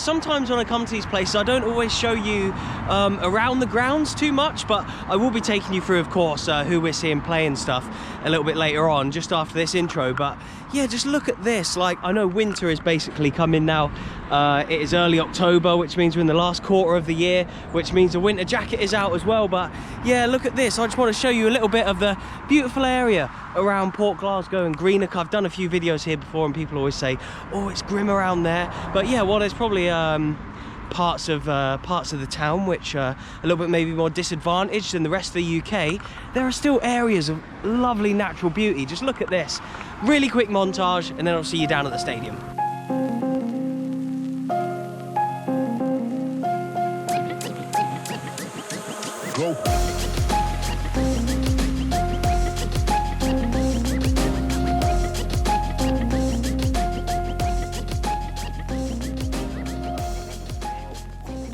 sometimes when I come to these places, I don't always show you around the grounds too much, but I will be taking you through, of course, who we're seeing play and stuff a little bit later on, just after this intro. But yeah, just look at this. Like, I know winter is basically coming now. It is early October, which means we're in the last quarter of the year, which means the winter jacket is out as well. But yeah, look at this. I just want to show you a little bit of the beautiful area around Port Glasgow and Greenock. I've done a few videos here before and people always say, oh, it's grim around there. But yeah, well, there's probably parts of the town which are a little bit maybe more disadvantaged than the rest of the UK. There are still areas of lovely natural beauty. Just look at this. Really quick montage, and then I'll see you down at the stadium. Go.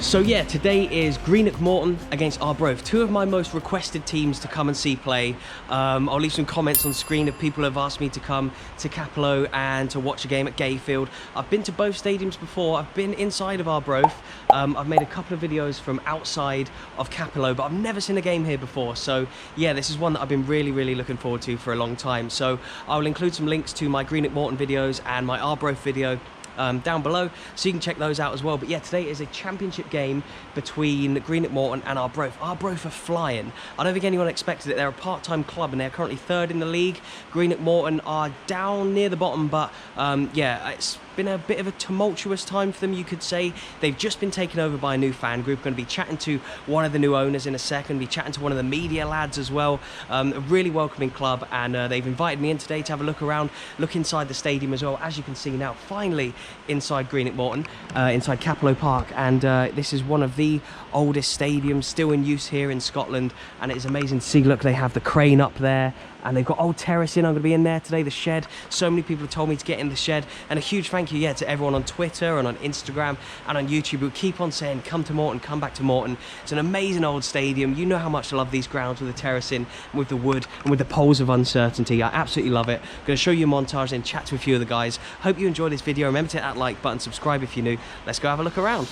So yeah, today is Greenock Morton against Arbroath, two of my most requested teams to come and see play. I'll leave some comments on screen if people have asked me to come to Cappielow and to watch a game at Gayfield. I've been to both stadiums before. I've been inside of Arbroath. I've made a couple of videos from outside of Cappielow, but I've never seen a game here before. So yeah, this is one that I've been really looking forward to for a long time. So I will include some links to my Greenock Morton videos and my Arbroath video down below, so you can check those out as well. But yeah, today is a championship game between Greenock Morton and Arbroath. Arbroath are flying. I don't think anyone expected it. They're a part-time club and they're currently third in the league. Greenock Morton are down near the bottom, but yeah, it's been a bit of a tumultuous time for them, you could say. They've just been taken over by a new fan group. Going to be chatting to one of the new owners in a second, be chatting to one of the media lads as well. A really welcoming club, and they've invited me in today to have a look around, look inside the stadium as well. As you can see now, finally inside Greenock Morton, inside Cappielow Park, and this is one of the oldest stadiums still in use here in Scotland, and it is amazing to see. Look, they have the crane up there, and they've got old terracing. I'm going to be in there today, the shed. So many people have told me to get in the shed, and a huge thank you, yeah, to everyone on Twitter and on Instagram and on YouTube who keep on saying, come to Morton, come back to Morton. It's an amazing old stadium. You know how much I love these grounds with the terracing, and with the wood, and with the poles of uncertainty. I absolutely love it. I'm going to show you a montage and chat to a few of the guys. Hope you enjoyed this video. Remember to hit that like button, subscribe if you're new. Let's go have a look around.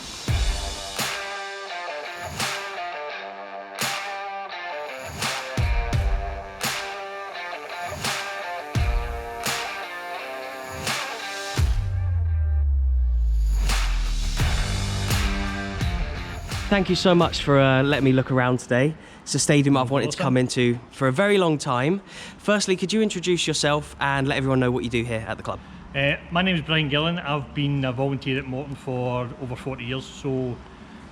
Thank you so much for letting me look around today. It's a stadium I've wanted to come into for a very long time. Firstly, could you introduce yourself and let everyone know what you do here at the club? My name is Brian Gillen. I've been a volunteer at Morton for over 40 years. So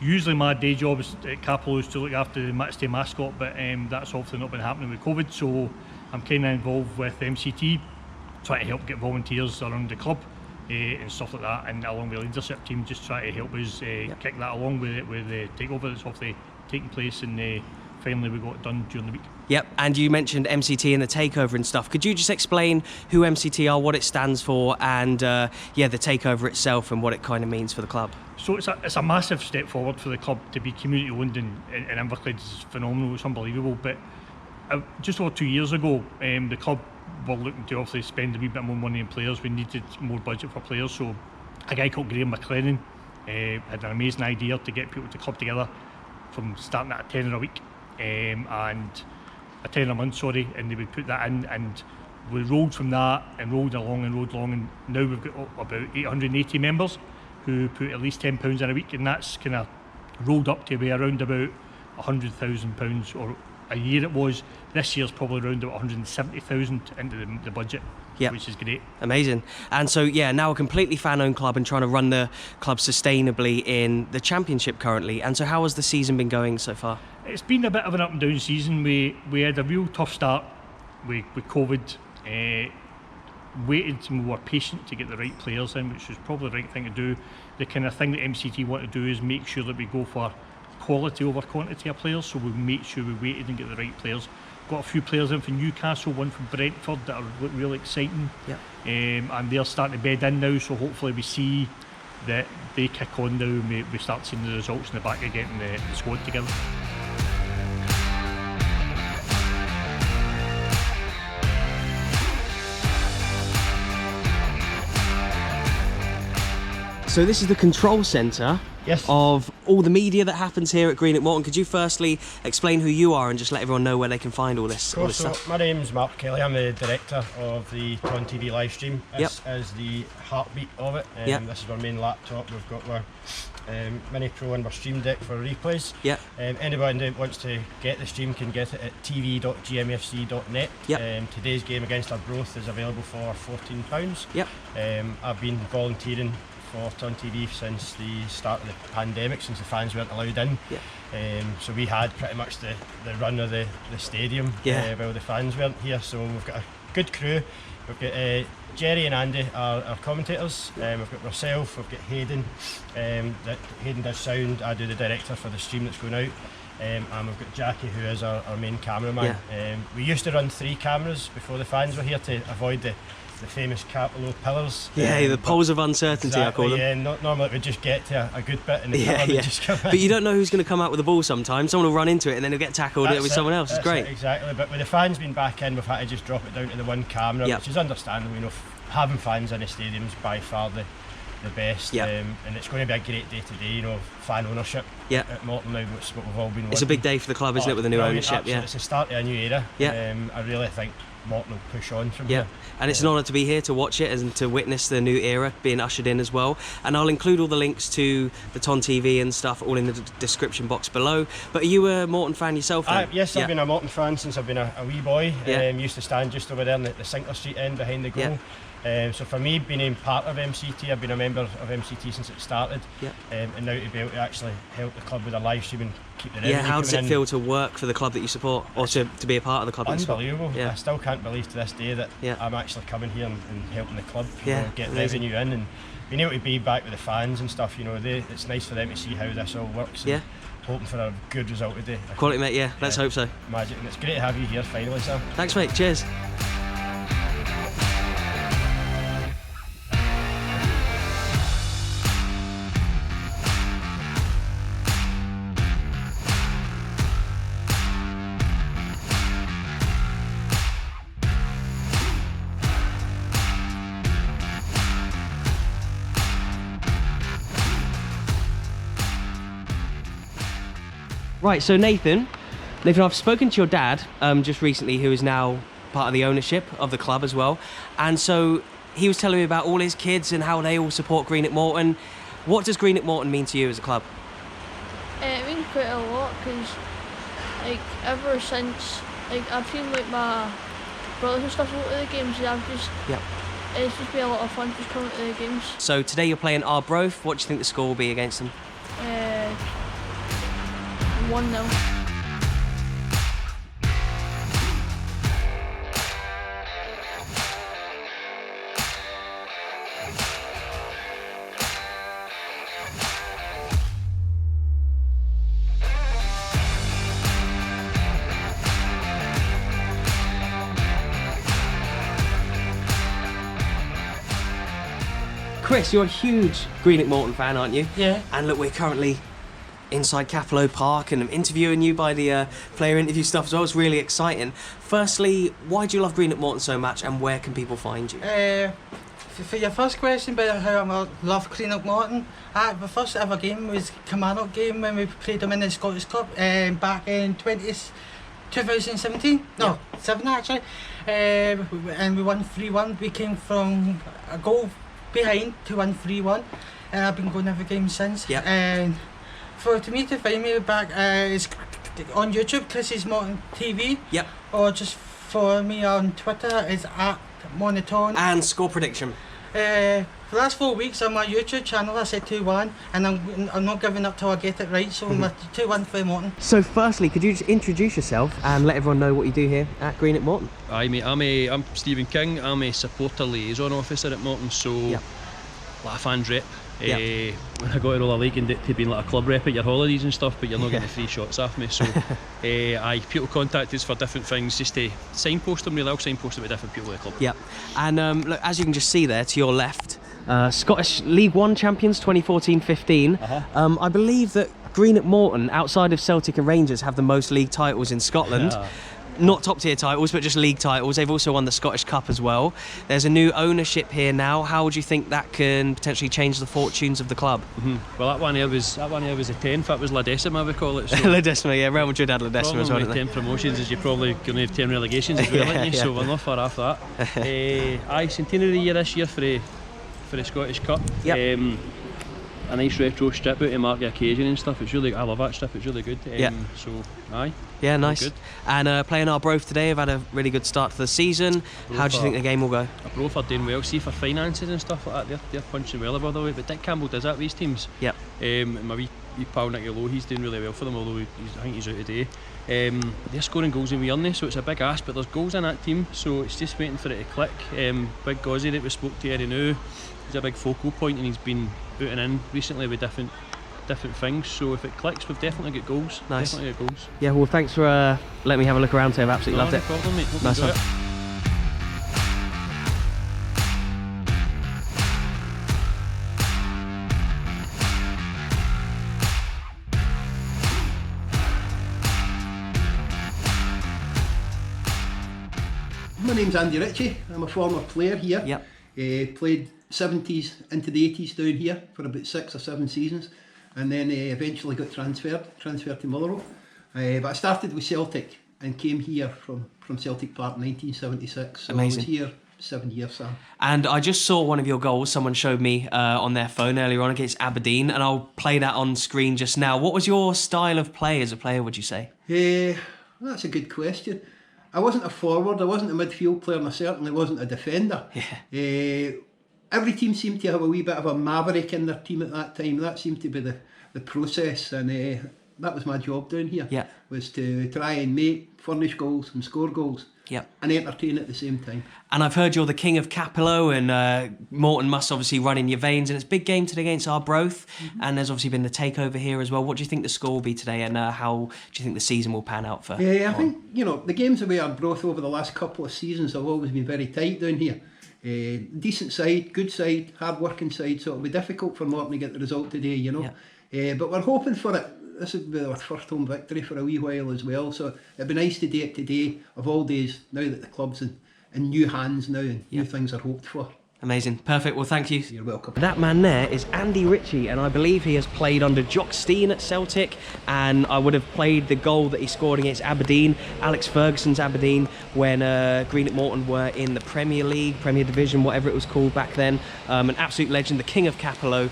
usually my day job is at Cappielow is to look after the matchday mascot, but that's obviously not been happening with COVID. So I'm kind of involved with MCT, trying to help get volunteers around the club. And stuff like that, and along with the leadership team, just try to help us kick that along with the takeover that's obviously taking place, and finally we got it done during the week. Yep, and you mentioned MCT and the takeover and stuff. Could you just explain who MCT are, what it stands for, and yeah, the takeover itself and what it kind of means for the club? So it's a massive step forward for the club to be community owned, and Inverclyde is phenomenal. It's unbelievable. But just over 2 years ago, the club were looking to obviously spend a wee bit more money on players. We needed more budget for players, so a guy called Graham McLennan had an amazing idea to get people to club together from starting at a tenner a week and a tenner a month, sorry, and they would put that in, and we rolled from that and rolled along, and now we've got about 880 members who put at least £10 in a week, and that's kind of rolled up to be around about £100,000 or a year it was. This year's probably around about 170,000 into the budget, yep, which is great. Amazing. And so yeah, now a completely fan-owned club and trying to run the club sustainably in the Championship currently. And so how has the season been going so far? It's been a bit of an up and down season. We had a real tough start with COVID. Waited and we were patient to get the right players in, which was probably the right thing to do. The kind of thing that MCT want to do is make sure that we go for quality over quantity of players, so we make sure we waited and get the right players. Got a few players in from Newcastle, one from Brentford that are really exciting, yep, and they're starting to bed in now, so hopefully we see that they kick on now and we start seeing the results in the back of getting the squad together. So this is the control centre of all the media that happens here at Greenock Morton. Could you firstly explain who you are and just let everyone know where they can find all this stuff? My name's Mark Kelly. I'm the director of the Ton TV live stream. This is the heartbeat of it. This is our main laptop. We've got our Mini Pro and our Stream Deck for replays. Anybody that wants to get the stream can get it at tv.gmfc.net. Today's game against Arbroath is available for £14. I've been volunteering for Ton TV since the start of the pandemic, since the fans weren't allowed in. So we had pretty much the run of the stadium while the fans weren't here. So we've got a good crew. We've got Jerry and Andy are our commentators. We've got myself, we've got Hayden. Hayden does sound, I do the director for the stream that's going out. And we've got Jackie, who is our main cameraman. We used to run 3 cameras before the fans were here to avoid the famous Cappielow pillars. The poles of uncertainty, I call them. Normally it would just get to a good bit and the pillar would just come in. But you don't know who's going to come out with the ball sometimes. Someone will run into it and then he'll get tackled and it'll be someone else. It's great. Exactly, but with the fans being back in, we've had to just drop it down to the one camera, which is understandable. You know, having fans in the stadium is by far the best, and it's going to be a great day today. You know, fan ownership at Morton now, which is what we've all been wanting. It's a big day for the club, isn't it, with the new ownership? It's the start of a new era. I really think Morton will push on from here. And it's an honour to be here to watch it and to witness the new era being ushered in as well. And I'll include all the links to the Ton TV and stuff all in the description box below. But are you a Morton fan yourself then? Yes, I've been a Morton fan since I've been a wee boy. Used to stand just over there in the Sinclair Street end behind the goal. So for me, being part of MCT, I've been a member of MCT since it started, and now to be able to actually help the club with a live stream and keep the revenue how does it coming feel to work for the club that you support, or to be a part of the club that you support? Unbelievable. I still can't believe to this day that I'm actually coming here and helping the club get revenue in, and being able to be back with the fans and stuff. You know, it's nice for them to see how this all works. And hoping for a good result today. Quality, mate. Let's hope so. Magic, and it's great to have you here finally, sir. Thanks, mate. Cheers. Right, so Nathan, I've spoken to your dad just recently, who is now part of the ownership of the club as well. And so he was telling me about all his kids and how they all support Greenock Morton. What does Greenock Morton mean to you as a club? It means quite a lot, because ever since I've seen my brothers and stuff go to the games, it's just been a lot of fun just coming to the games. So today you're playing Arbroath. What do you think the score will be against them? 1-0. Chris, you're a huge Greenock Morton fan, aren't you? Yeah. And look, we're currently inside Cappielow Park and I'm interviewing you by the player interview stuff as well. It's really exciting. Firstly, why do you love Greenock Morton so much and where can people find you? For your first question about how I love Greenock Morton, the first ever game was Cappielow game when we played them in the Scottish Cup back in 2017. No, 7 actually. And we won 3-1. We came from a goal behind to win 3-1, and I've been going every game since. And to me to find me back is on YouTube, Chris's Morton TV. Or just for me on Twitter is @Monotone. And score prediction. For the last 4 weeks on my YouTube channel I said 2-1, and I'm not giving up till I get it right, so I'm 2-1 for Morton. So firstly, could you just introduce yourself and let everyone know what you do here at Greenock Morton? Aye mate, I'm Stephen King. I'm a supporter liaison officer at Morton, so like a fans rep. When I got to roll a league and to being like a club rep at your holidays and stuff, but you're not getting the free shots off me, so people contact us for different things just to signpost them. Really, I'll signpost them with different people at the club. And look, as you can just see there to your left, Scottish League One champions 2014-15. I believe that Greenock Morton, outside of Celtic and Rangers, have the most league titles in Scotland. not top tier titles, but just league titles. They've also won the Scottish Cup as well. There's a new ownership here now. How would you think that can potentially change the fortunes of the club? Well, that one here was the 10th. That was La Decima, we call it. So La Decima, yeah. Real Madrid had La Decima as well. With 10 promotions is you're probably going to have 10 relegations as well, aren't you? So we're not far off that. Centenary year this year for the Scottish Cup. Yep. A nice retro strip out to mark the occasion and stuff. I love that strip. It's really good. So aye. Yeah, nice. Good. And playing Arbroath today, have had a really good start to the season. How do you think the game will go? Arbroath are doing well. See, for finances and stuff like that, they're punching well above the way. But Dick Campbell does that with these teams. Yep. My wee pal Nicky Lowe, he's doing really well for them, although I think he's out today. They're scoring goals in Earney, so it's a big ask, but there's goals in that team, so it's just waiting for it to click. Big Gozzy that we spoke to now, he's a big focal point, and he's been booting in recently with different things, so if it clicks, we've definitely got goals. Nice. Definitely got goals. Yeah, well, thanks for letting me have a look around today. I've absolutely loved no it. Problem, mate. Hope you Nice enjoy one. it. My name's Andy Ritchie. I'm a former player here. Yep. Played 70s into the 80s down here for about 6 or 7 seasons, and then eventually got transferred to Motherwell. But I started with Celtic and came here from Celtic Park 1976. So Amazing. I was here 7 years, Sam. And I just saw one of your goals. Someone showed me on their phone earlier on against Aberdeen, and I'll play that on screen just now. What was your style of play as a player, would you say? That's a good question. I wasn't a forward, I wasn't a midfield player, and I certainly wasn't a defender. Yeah. Every team seemed to have a wee bit of a maverick in their team at that time. That seemed to be the process, and that was my job down here. Yeah. Was to try and furnish goals and score goals. Yep. And entertain at the same time. And I've heard you're the king of Cappielow, and Morton must obviously run in your veins, and it's a big game today against Arbroath, and there's obviously been the takeover here as well. What do you think the score will be today, and how do you think the season will pan out for I think, the games away Arbroath over the last couple of seasons have always been very tight down here. Decent side, good side, hard working side, so it'll be difficult for Morton to get the result today, Yeah. But we're hoping for it. This will be our first home victory for a wee while as well, so it'd be nice to do it today of all days, now that the club's in new hands now and new things are hoped for. Amazing. Perfect. Well, thank you. You're welcome. That man there is Andy Ritchie, and I believe he has played under Jock Stein at Celtic, and I would have played the goal that he scored against Aberdeen, Alex Ferguson's Aberdeen, when Greenock Morton were in the Premier League, Premier Division, whatever it was called back then. An absolute legend, the king of Cappielow.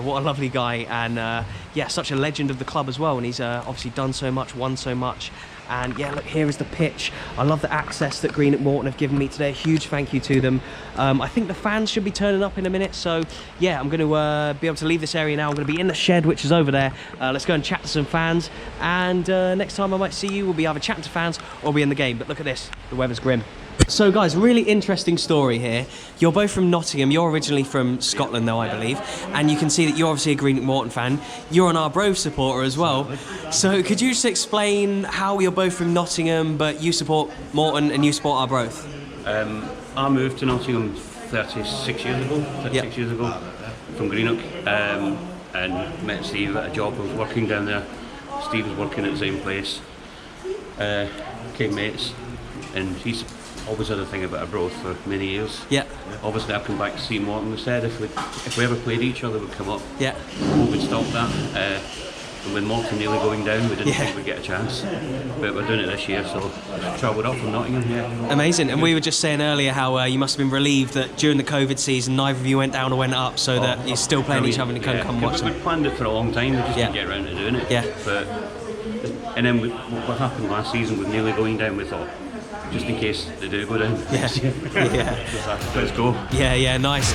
What a lovely guy, and such a legend of the club as well, and he's obviously done so much, won so much. And yeah, look, here is the pitch. I love the access that Greenock Morton have given me today. Huge thank you to them. I think the fans should be turning up in a minute. So yeah, I'm going to be able to leave this area now. I'm going to be in the shed, which is over there. Let's go and chat to some fans. And next time I might see you, we'll be either chatting to fans or be in the game. But look at this, the weather's grim. So guys, really interesting story here. You're both from Nottingham. You're originally from Scotland though, I believe. And you can see that you're obviously a Greenock Morton fan. You're an Arbroath supporter as well. So could you just explain how you're both from Nottingham, but you support Morton and you support Arbroath? I moved to Nottingham 36 years ago from Greenock, and met Steve at a job. I was working down there. Steve was working at the same place. Became mates, and he's always had a thing about Arbroath for many years. Yeah. Obviously I've come back to see Morton instead. If we ever played each other, we'd come up. Yeah. COVID stopped that. And with Morton nearly going down, we didn't think we'd get a chance. But we're doing it this year, so travelled up from Nottingham here. Amazing. And we were just saying earlier how you must have been relieved that during the COVID season neither of you went down or went up, so that you're still playing each other and you can come watch them. We planned it for a long time, we just didn't get around to doing it. Yeah. And then what happened last season with nearly going down, we thought, just in case they do go down. Yeah. Let's go. Yeah, nice.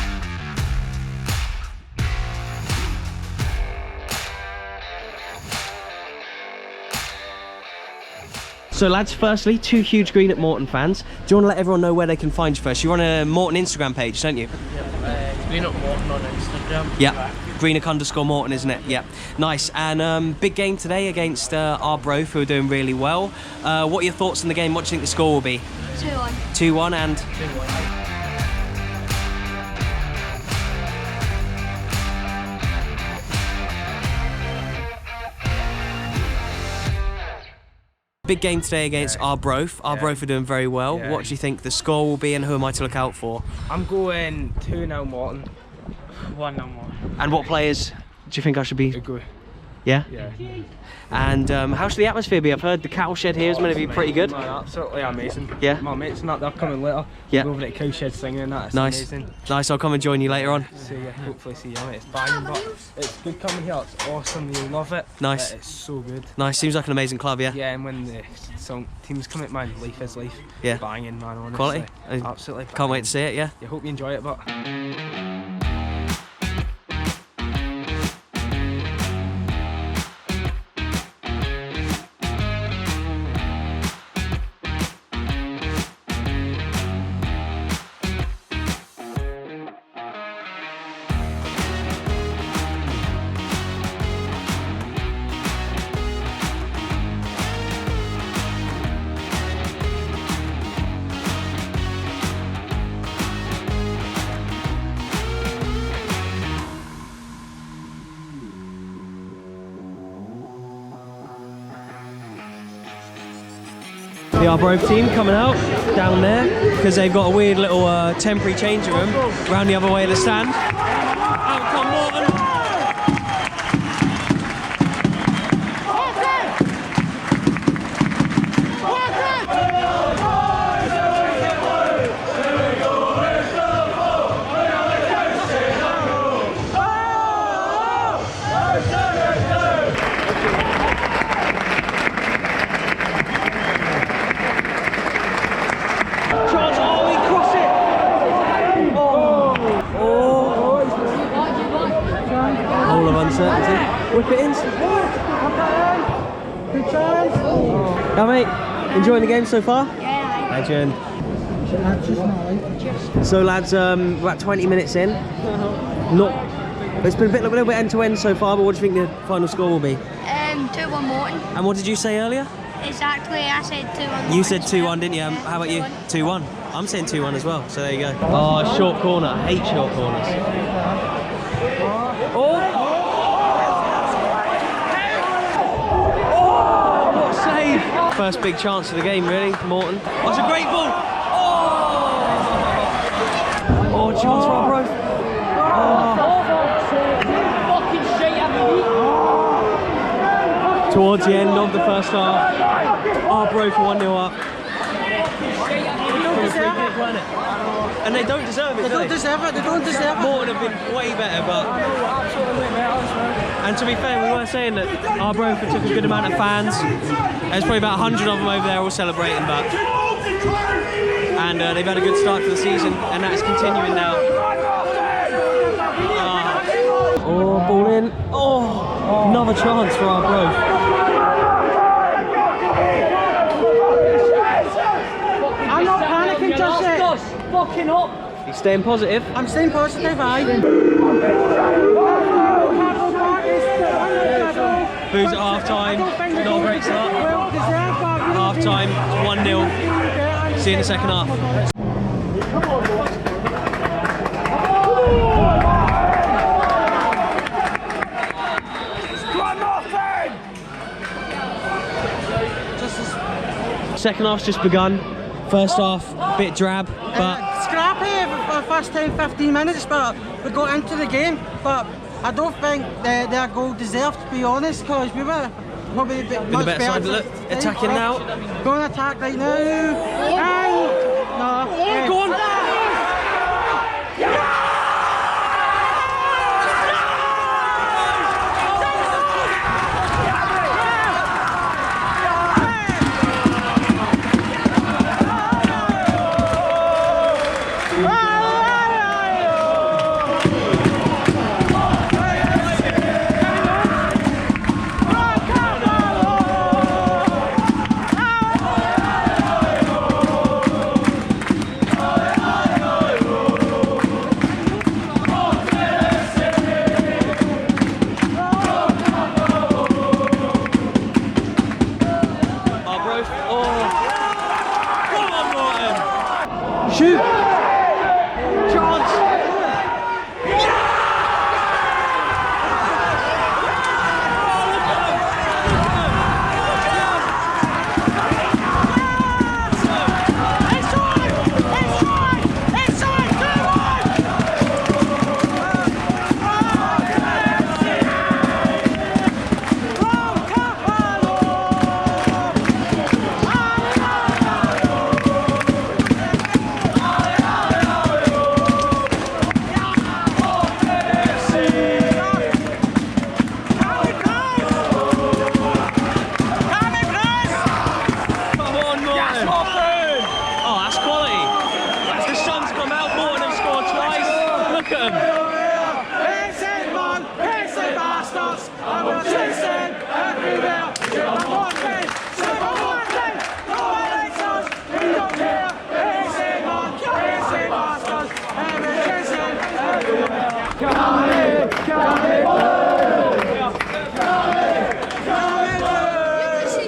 So lads, firstly, 2 huge Greenock Morton fans. Do you want to let everyone know where they can find you first? You're on a Morton Instagram page, don't you? Yep, Greenock Morton on Instagram. Yeah, Greenock_Morton, isn't it? Yeah, nice. And big game today against Arbroath, who are doing really well. What are your thoughts on the game? What do you think the score will be? 2-1. 2-1 and? 2-1. Big game today against Arbroath. Arbroath are doing very well. Yeah. What do you think the score will be and who am I to look out for? I'm going 2-0 Morton. 1-0 Morton. And what players do you think I should be? Good. Yeah? Yeah. And how should the atmosphere be? I've heard the cattle shed here is going to be pretty good. Man, absolutely amazing. Yeah? My mates and that, they're coming later. Yeah. We're over at the cow shed singing and that. It's Nice. amazing. Nice, I'll come and join you later on. See you, hopefully see you, mate. It's banging, but it's good coming here. It's awesome. You'll love it. Nice. It's so good. Nice, seems like an amazing club, yeah? Yeah, and when the teams come out, man, life is life. Yeah. Banging, man, honestly. Quality? Absolutely. Can't wait to see it, yeah? I hope you enjoy it, but... The Arbroath team coming out down there because they've got a weird little temporary changing room around the other way of the stand. Out come Morton. All of uncertainty. Whip it in. Good chance. Now, mate, enjoying the game so far? Yeah. Legend. So, lads, we're about 20 minutes in. It's been a little bit end to end so far, but what do you think the final score will be? 2-1 Morton. And what did you say earlier? Exactly, I said 2-1. You said 2-1, didn't you? How about you? 2-1. I'm saying 2-1 as well, so there you go. Oh, short corner. I hate short corners. Oh! Oh, what a save! First big chance of the game, really, Morton. Oh, it's a great ball! Oh! Oh, chance for Arbroath. Towards the end of the first half, Arbroath 1-0 up. And they don't deserve it, They don't deserve it, they don't deserve it. Morton have been way better, but... And to be fair, we were saying that Arbroath took a good amount of fans. There's probably about 100 of them over there all celebrating, but... And they've had a good start to the season, and that is continuing now. Oh, ball in. Oh, another chance for Arbroath. I'm not panicking just yet. Fucking up. He's staying positive. I'm staying positive, aye. Booze at half time. Not a great start. Half time, 1-0. See you in the second half. Second half's just begun. First half, a bit drab, but Scrappy for the first 10-15 minutes, but we got into the game. But I don't think their goal deserved, to be honest, because we were probably a bit much better side, but look, attacking now. Going to attack right now. And no. Go on. us, and we're chasing everywhere. We're marching, we're marching, no one likes us. We don't care, chasing us, and we're chasing everywhere.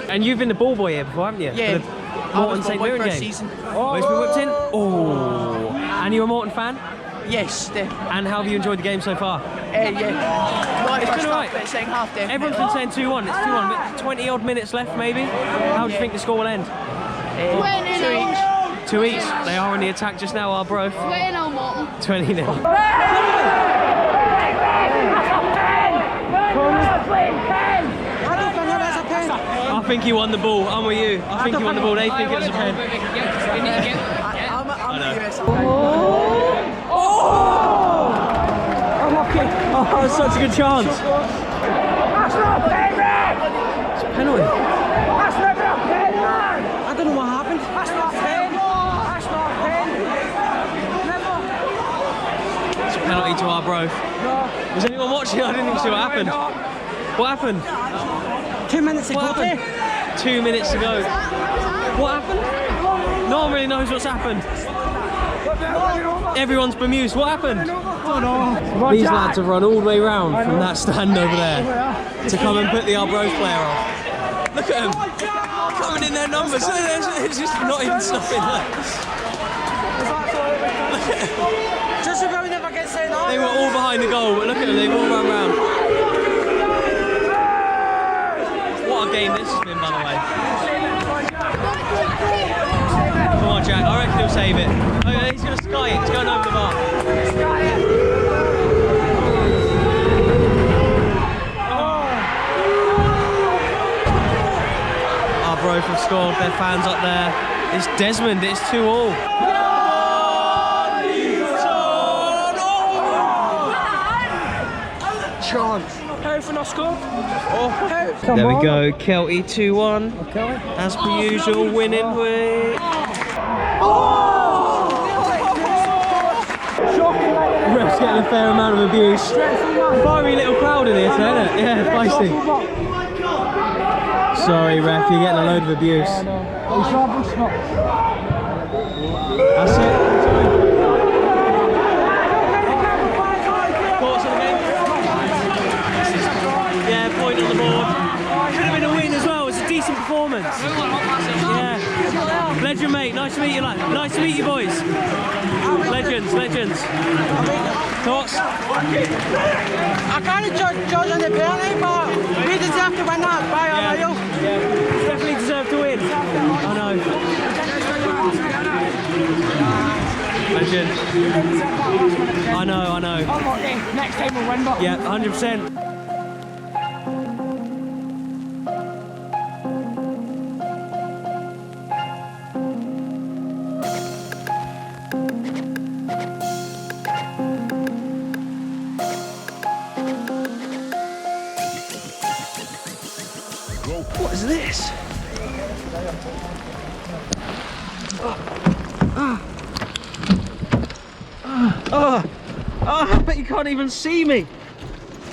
And you've been the ball boy here before, haven't you? Yeah. Morton St Mirren game. Season. Oh, it's been whipped in. Oh, and you're a Morton fan? Yes. And how have you enjoyed the game so far? Yeah. Right, it's been alright. Second half, definitely. Everyone's been saying 2-1. It's 2-1, but 20 odd minutes left maybe. How do you think the score will end? 20 each. 2 each. They are on the attack just now, Arbroath. 20-0 Morton. 20-0. I think he won the ball. I'm with you. I think he won the ball. They think it was a pen. I'm the US. Oh, it's such a good chance. That's not a pen, It's a penalty. That's never a pen, man! I don't know what happened. That's not a pen! That's not a pen! Never! It's a penalty to Arbroath. No. Was anyone watching? I didn't even see what happened. What happened? 2 minutes to go. 2 minutes to go. What happened? No one really knows what's happened. Everyone's bemused. What happened? Oh no. These lads have run all the way round from that stand over there to come and put the Arbroath player off. Look at them. Coming in their numbers. It's just not even stopping that. Just about we never get sent off. They were all behind the goal, but look at them. They've all run round. What a game this has been, by the way. Come on, Jack. I reckon he'll save it. Oh, yeah, he's going to sky it. It's going over the bar. Arbroath have scored. Their fans up there. It's Desmond. It's 2-2. Chance. How for not score? There we go, Kelty 2-1. Okay. As per usual, winning with. Ref's getting a fair amount of abuse. Fiery little crowd in here, isn't it? Yeah, feisty. Sorry, ref, you're getting a load of abuse. That's it. Thoughts on the game? Yeah, point on the board. Could have been a win as well. It's a decent performance. Yeah. Legend, mate. Nice to meet you, lad. Nice to meet you, boys. Legends. Thoughts? I can't judge on the penalty, but we deserve to win that by a mile. Yeah. Definitely deserve to win. I know. Legend. I know. Next time we'll win, but yeah, 100%. What is this? I bet you can't even see me.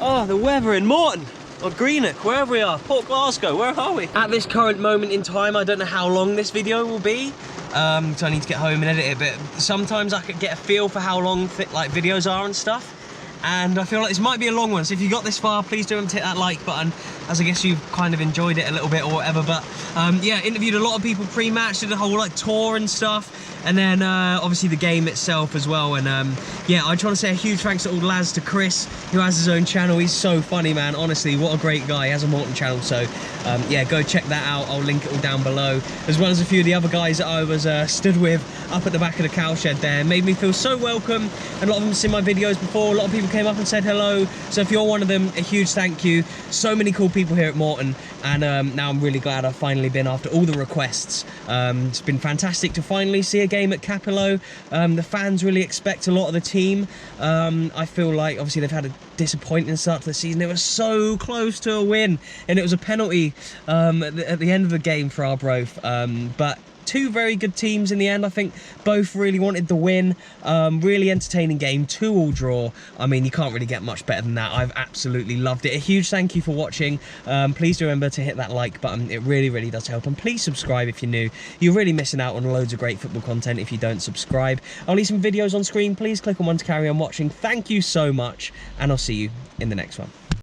Oh, the weather in Morton or Greenock, wherever we are, Port Glasgow, where are we? At this current moment in time, I don't know how long this video will be, so I need to get home and edit it, but sometimes I can get a feel for how long like videos are and stuff. And I feel like this might be a long one, so if you got this far, please do hit that like button, as I guess you've kind of enjoyed it a little bit or whatever. But yeah, interviewed a lot of people pre-match, did a whole like tour and stuff, and then obviously the game itself as well. And yeah, I just want to say a huge thanks to all Laz, to Chris, who has his own channel. He's so funny, man. Honestly, what a great guy. He has a Morton channel, so yeah, go check that out. I'll link it all down below, as well as a few of the other guys that I was stood with up at the back of the cowshed there. It made me feel so welcome. A lot of them have seen my videos before. A lot of people came up and said hello. So if you're one of them, a huge thank you. So many cool people here at Morton, and now I'm really glad I've finally been after all the requests. It's been fantastic to finally see a game at Cappielow. The fans really expect a lot of the team. I feel like obviously they've had a disappointing start to the season. They were so close to a win, and it was a penalty at the end of the game for Arbroath. But two very good teams in the end. I think both really wanted the win. Really entertaining game, 2-2 draw. I mean, you can't really get much better than that. I've absolutely loved it. A huge thank you for watching. Please do remember to hit that like button. It really, really does help. And please subscribe if you're new. You're really missing out on loads of great football content if you don't subscribe. I'll leave some videos on screen. Please click on one to carry on watching. Thank you so much, and I'll see you in the next one.